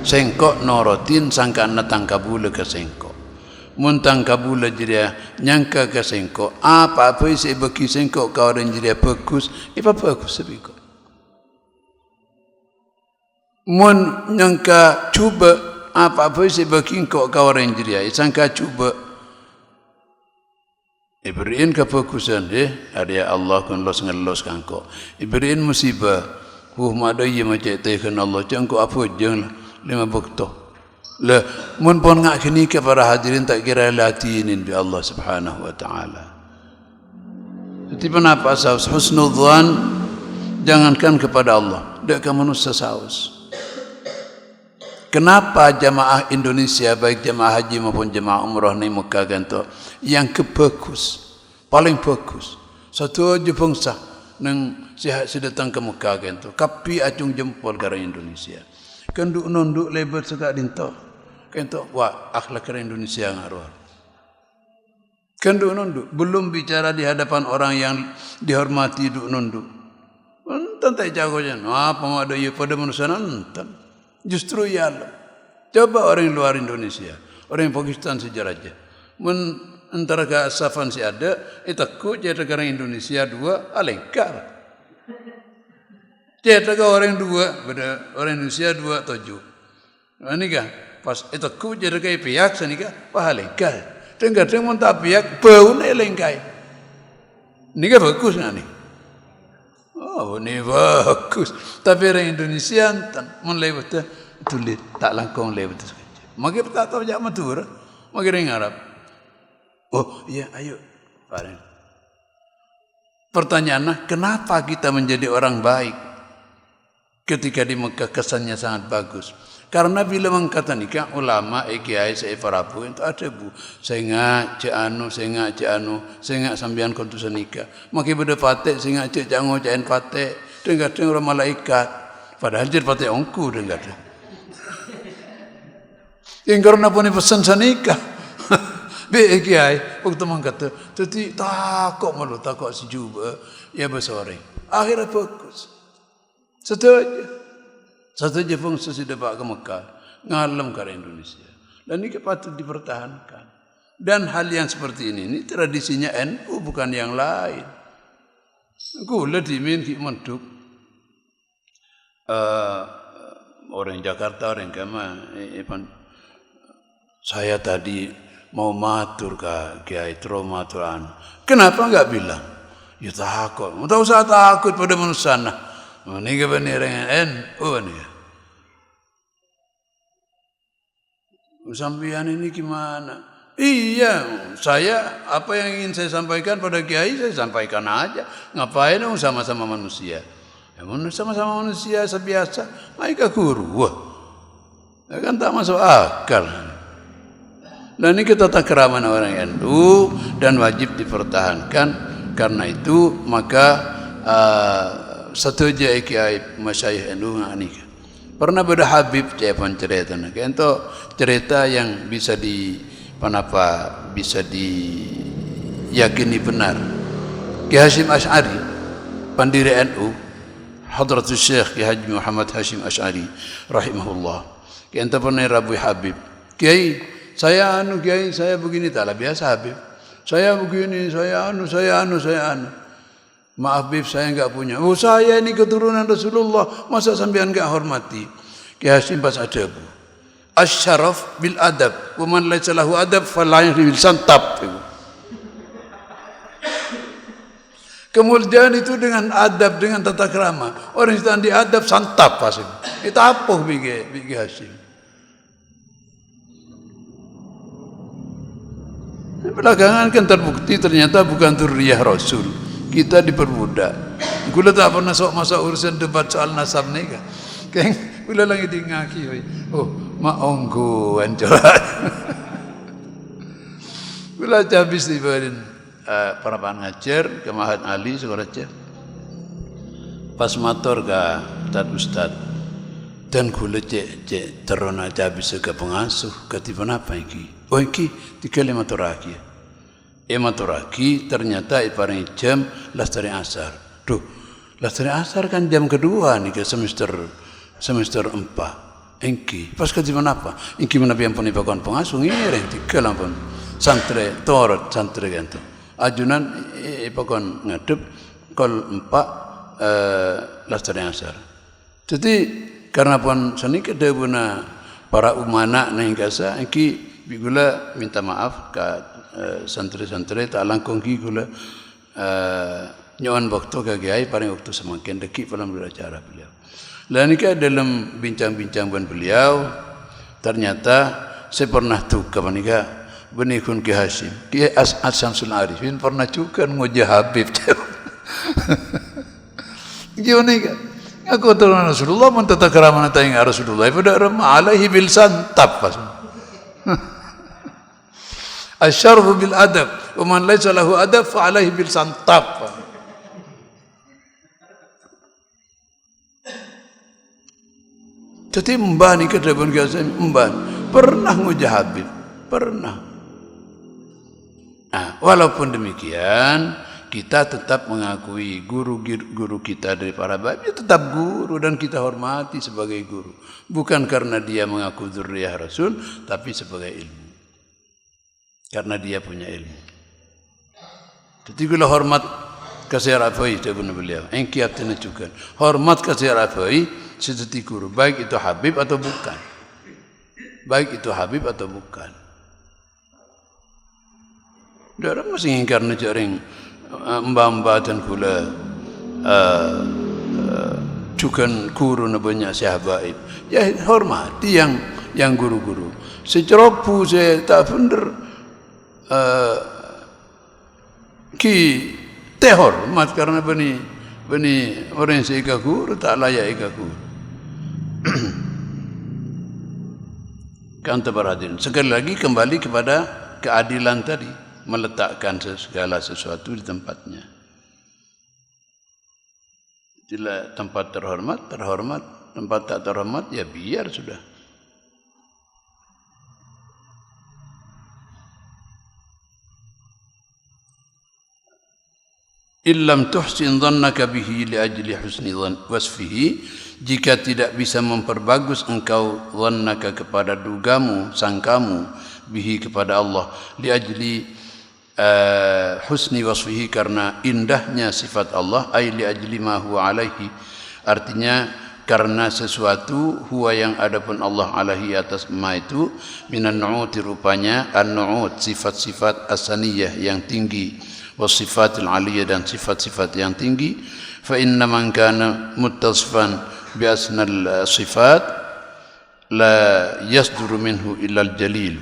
Speaker 1: sengko norotin sangkaan natang kabula ka sengko muntang kabula jadi nyangka ka sengko apa isi bagi sengko kau orang jadi bagus ipa bagus sebiko mun nyangka cuba apa isi bagi kau orang jadi sangka cuba iberiin kefokusan ada Allah kun los ngelos kangko iberiin musibah mada ye macam teken Allah jangko apa jeng lima bakto lah mun pon ngak kini ke para hadirin tak kira latinin bi Allah Subhanahu wa taala. Jadi kenapa saus husnudzan jangankan kepada Allah dak ke manusia saus. Kenapa jamaah Indonesia baik jamaah haji maupun jamaah umrah ni Mekah ganto yang kebagus paling bagus satu aja bangsa nang sihat sedatang ke Mekah ganto kapi acung jempol gara Indonesia kenduk nunduk lebar sekak dinto ganto wah akhlak gara Indonesia ngaruh kenduk nunduk belum bicara di hadapan orang yang dihormati duk nunduk enten tak jagonya apa mau ada pada manusia enten. Justru ya Allah. Coba orang luar Indonesia. Orang Pakistan sejarah aja. Antara ke Safan si ada, aku jadi orang Indonesia dua, alengkar. Jadi orang dua, pada orang Indonesia dua tujuh. Ini kan, pas aku jadi kayak pihak, sini kan, alengkar. Kadang-kadang mau tak pihak, bau ni alengkai. Ini kan bagus nggak nih? Oh, ini bagus. Tapi orang Indonesia, mulai betul, tulis tak langkong lewat itu. Maka tak tahu jak matur, maka orang Arab. Oh iya, ayo. Pertanyaannya, kenapa kita menjadi orang baik ketika di Mekah kesannya sangat bagus? Karena bila mengkata nikah ulama, kiai, saya parapu itu ada bu. Saya ngak sambian kontusan nikah. Maka beda patek, saya ngak cek jangan cain patek. Dengar orang malaikat. Padahal jadi patek ongku dengar. Yang karena pun pesan sanikah. Kiai waktu mengkata, jadi takut malu takut si juba ya besore. Akhirnya fokus. Satu aja fungsi sudah bawa ke Mekah, ngalam ke Indonesia. Dan ini patut dipertahankan. Dan hal yang seperti ini tradisinya NU bukan yang lain. Gula dimin menduk orang Jakarta orang kama. Saya tadi mau matur ke Kiai Tromaturan. Kenapa enggak bilang? Ya takut. Tak usah takut pada manusia. Ini kebenaran NU ni. Sampian ini gimana? Iya, saya apa yang ingin saya sampaikan pada Kiai saya sampaikan aja. Ngapain sama-sama manusia? Ya, sama-sama manusia sebiasa. Mereka guru. Ya kan tak masuk akal. Dan ini kita tak keraman orang NU dan wajib dipertahankan. Karena itu maka satu je kiai masyayikh NU ngani. Pernah pada Habib cepan cerita nak. Ento cerita yang bisa bisa diyakini benar. Ki Hashim Asy'ari pendiri NU, Hadratus Syekh Ki Haji Muhammad Hashim Asy'ari rahimahullah. Ki ento pernah Rabu Habib. Kiai saya Kiai, saya begini taklah biasa Habib. Saya begini, saya anu. Maaf Habib, saya enggak punya. Oh, saya ini keturunan Rasulullah, masa sampean enggak hormati? Ki Hasim pas adabu. Asy-syaraf bil adab, wa man laysa lahu adab fala bil santab. Kemuliaan itu dengan adab, dengan tata krama. Orang yang di adab santap pasti. Itu apa bagi Hasim? Belakangan kan terbukti ternyata bukan dzurriyyah Rasul. Kita diperbudak. Gula tak pernah masuk urusan debat soal nasab nikah. Keng gula lagi dingaki. Oh, mak onggo ancoran. Gula habis dibawain parapan ngajar ke Mahat Ali Sukorejo. Pas motor ke Ustad dan gula cek terona habis ke pengasuh ketiban apa iki? Oh iki 3 maturaki. Maturaki ternyata ibaratnya jam lastari asar. Duh, lastari asar kan jam kedua nih ke semester 4. Engki pas ketiban apa? Engki menabi ampun ibakan pengasuh ngiring 3 lampun santri torot santri gantu. Ajunan ibakan ngadep kol 4 lastari asar. Jadi karena pun seni kedebuna para umana nang kasa engki bigula minta maaf ke santri-santri tak langkong gula nyawan waktu ke kiai paling waktu semakin dekat dalam beracara beliau. Dan ini dalam bincang-bincang dengan beliau ternyata saya pernah tuh kapan nikah benikun Ki Hashim Ki Syamsul Arifin pernah juga ngojah Habib. Gimana kan? Aku turunan Rasulullah mentata keraman tayang Rasulullah pada ramah alaihi bil santab pas. Asyarfu bil adab, wa man laysa lahu adab fa alaihi bil santab. Jadi mbah ni kedepan biasa mbah pernah ngujah Habib, pernah. Nah, walaupun demikian kita tetap mengakui guru kita dari para babi tetap guru dan kita hormati sebagai guru. Bukan karena dia mengaku dzurriyyah Rasul, tapi sebagai ilmu. karena dia punya ilmu. Jadi gula hormat kasih rafai jawabnya beliau. Engkiat tenajukan. Hormat kasih rafai sejati guru, baik itu Habib atau bukan. Baik itu Habib atau bukan. Darah masih ingkar najaring mbak-mbak dan gula cukan guru na banyak sahabat. Ya hormati yang guru-guru. Seceropu saya tak benar ki teh hormat karena bani orang yang seika guru tak layak ika guru. Kan terperhatiin. Sekali lagi kembali kepada keadilan tadi, meletakkan segala sesuatu di tempatnya. Bila tempat terhormat, tempat tak terhormat ya biar sudah. Illam tuhsin dhannaka bihi li ajli husni wasfihi, jika tidak bisa memperbagus engkau dhannaka kepada dugamu, sangkamu, bihi kepada Allah, li ajli husni wasfihi karena indahnya sifat Allah, ay li ajli ma huwa alaihi, artinya karena sesuatu huwa yang adapun Allah alaihi atas ma itu, minan nu'uti rupanya an-nu'ut sifat-sifat asaniyah yang tinggi, wasifatil aliyah dan sifat-sifat yang tinggi. Fa inna man kana muttasifan bi asnal sifat la yasduru minhu illa al-jalil.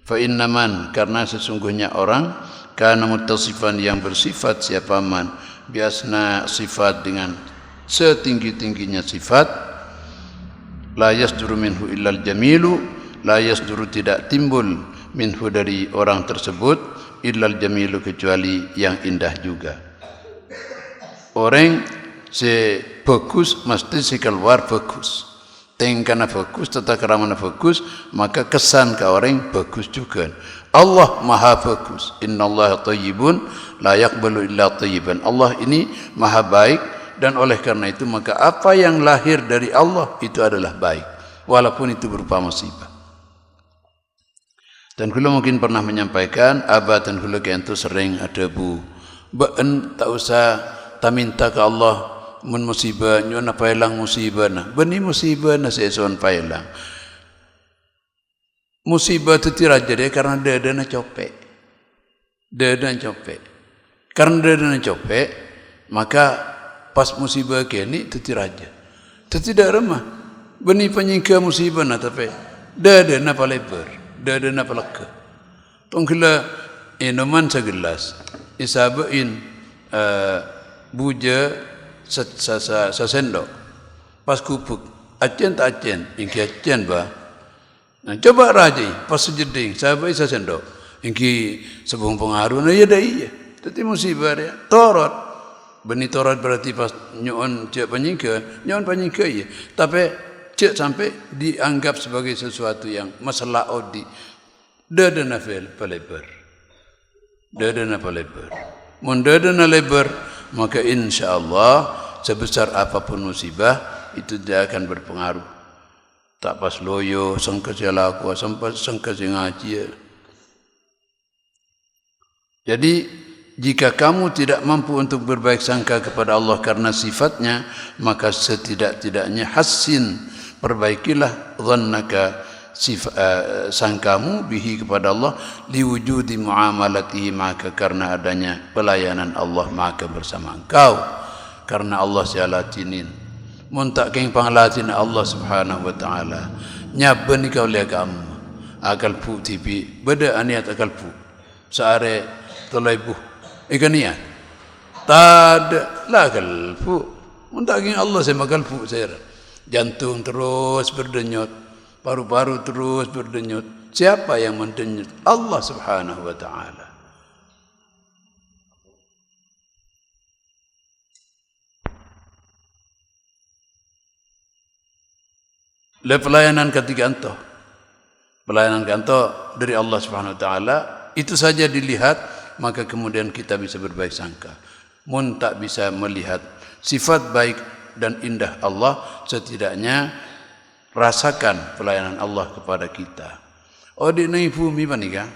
Speaker 1: Fa inna man, karena sesungguhnya orang kana muttasifan yang bersifat siapa man bi asna sifat dengan setinggi-tingginya sifat, la yasduru minhu illa al-jamilu, la yasduru tidak timbul minhu dari orang tersebut illal jamilu kecuali yang indah juga. Orang se bagus mesti se keluar bagus. Tengkana bagus, tata keramana bagus, maka kesan ke orang bagus juga. Allah maha bagus. Innallaha thayyibun la yaqbalu illa thayyiban. Allah ini maha baik dan oleh karena itu maka apa yang lahir dari Allah itu adalah baik walaupun itu berupa musibah. Dan kula mungkin pernah menyampaikan, abad dan kula itu sering ada bu, ben tak usah tak minta ke Allah mun musibah, nyona pailang musibah na, beni musibah na sesuan pailang. Musibah itu tidak jadi karena dada na copek, karena dada na copek, maka pas musibah kini itu tidak remah, beni penyingka musibah na tapi dada na palebar. Dada na palaka. Tongkila inoman segelas. Isabain buja sa sendok. Pas kupuk. Acen tak acen. Ingki acen ba. Nah, coba rajai. Pas sejeding. Sabai sa sendok. Ingki sebung pengaruh. Nah, ya dah iya. Tapi musibah dia. Torot. Beni torot berarti pas nyon cek penyingka. Nyon penyingka iya. Tapi cek sampai dianggap sebagai sesuatu yang masalah odi. Dada na pelebar. Mun dada na lebar, maka insyaAllah sebesar apapun musibah itu tidak akan berpengaruh. Tak pas loyo, sangka sialaku, sangka singaji. Jadi jika kamu tidak mampu untuk berbaik sangka kepada Allah karena sifatnya, maka setidak-tidaknya hasin, perbaikilah dhannaka sangkamu bihi kepada Allah liwujudi muamalatihi maka karena adanya pelayanan Allah maka bersama engkau karena Allah sialatinin muntak keng panglatin Allah subhanahu wa ta'ala nyaben kau lihat kamu akal pu tipi beda aniat akal pu saare tolaibu ikania tad la akal pu muntak keng Allah sama akal pu saya. Jantung terus berdenyut, paru-paru terus berdenyut. Siapa yang mendenyut? Allah subhanahu wa ta'ala. Pelayanan ketika anto. Pelayanan kanto dari Allah subhanahu wa ta'ala. Itu saja dilihat, maka kemudian kita bisa berbaik sangka. Mun tak bisa melihat sifat baik dan indah Allah, setidaknya rasakan pelayanan Allah kepada kita. Oh di nai bumi panika,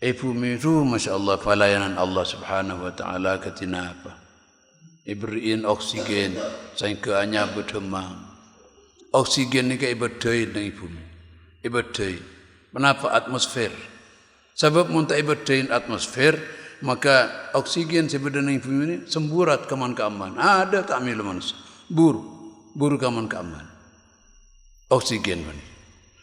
Speaker 1: Bumi itu Masya Allah pelayanan Allah subhanahu wa ta'ala ketina apa. Beriin oksigen sehingga hanya berdemam. Oksigen ni kayak berdaya dengan bumi. Berdaya. Kenapa atmosfer? Sebab muntah berdaya atmosfer, maka oksigen sebenarnya bumi ini semburat kaman keaman. Ada ta'mil manusia. Buru kaman keaman. Oksigen ini.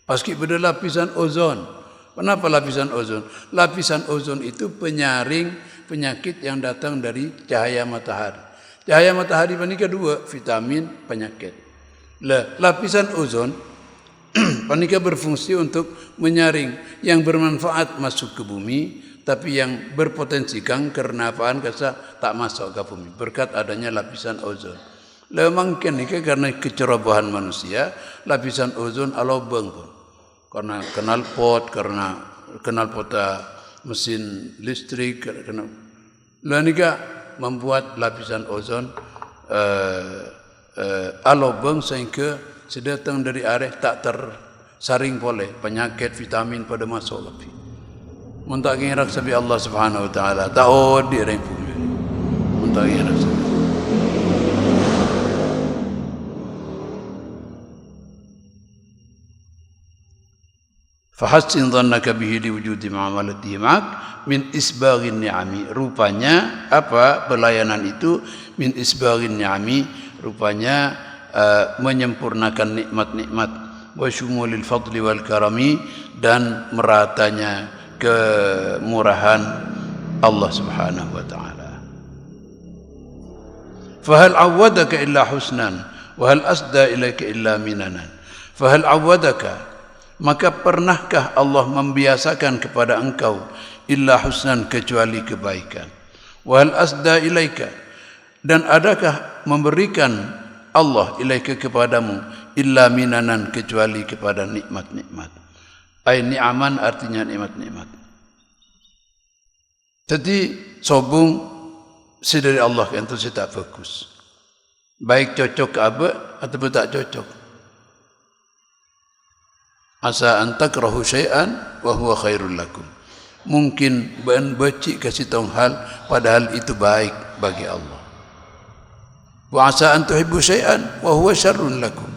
Speaker 1: Paski pada lapisan ozon. Kenapa lapisan ozon? Lapisan ozon itu penyaring penyakit yang datang dari cahaya matahari. Cahaya matahari ini kedua, vitamin, penyakit. Lapisan ozon panika berfungsi untuk menyaring yang bermanfaat masuk ke bumi, tapi yang berpotensi kanker, nafaan, kasa tak masuk ke bumi berkat adanya lapisan ozon. Mungkin ini karena kecerobohan manusia, lapisan ozon alobeng pun. Karena knalpot, karena knalpot mesin listrik, lanika membuat lapisan ozon alobeng sehingga sedatang dari arah tak tersaring oleh penyakit vitamin pada masuk lebih. Muntah ngirak sabi Allah subhanahu wa ta'ala tak di ring bumi. Muntah ngirak sabi. Fahassin dhannaka bihi liwujudi ma'amalatihi ma'ak min isbaghin ni'ami. Rupanya apa pelayanan itu min isbaghin ni'ami, rupanya menyempurnakan nikmat-nikmat wa syumulil fadli wal karami, dan meratanya kemurahan Allah subhanahu wa ta'ala. Fahal awwadaka illa husnan wa hal asda ilaika illa minanan. Fahal awwadaka, maka pernahkah Allah membiasakan kepada engkau illa husnan, kecuali kebaikan. Wal asda ilaika, dan adakah memberikan Allah ilaika kepadamu illa minanan, kecuali kepada nikmat-nikmat. Ai ni'aman artinya nikmat-nikmat. Jadi sobung si dari Allah kan itu saya tak fokus. Baik cocok ke apa ataupun tak cocok. Asa an takrahu syai'an wa huwa khairul lakum. Mungkin ban becik kasih tahu hal padahal itu baik bagi Allah. Wa asa an tuhibbu syai'an wa huwa syarrun lakum.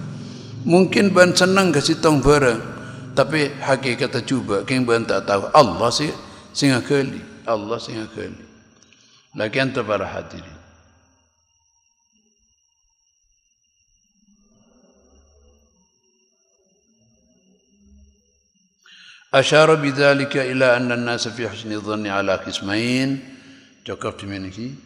Speaker 1: Mungkin ban senang kasih tahu barang tapi hakikat cuba king ban tak tahu Allah sih singa kali. Allah singa kali. Lagi anta para hadirin. أشار بذلك إلى أن الناس في حسن الظن على قسمين. Cukup di mana ini?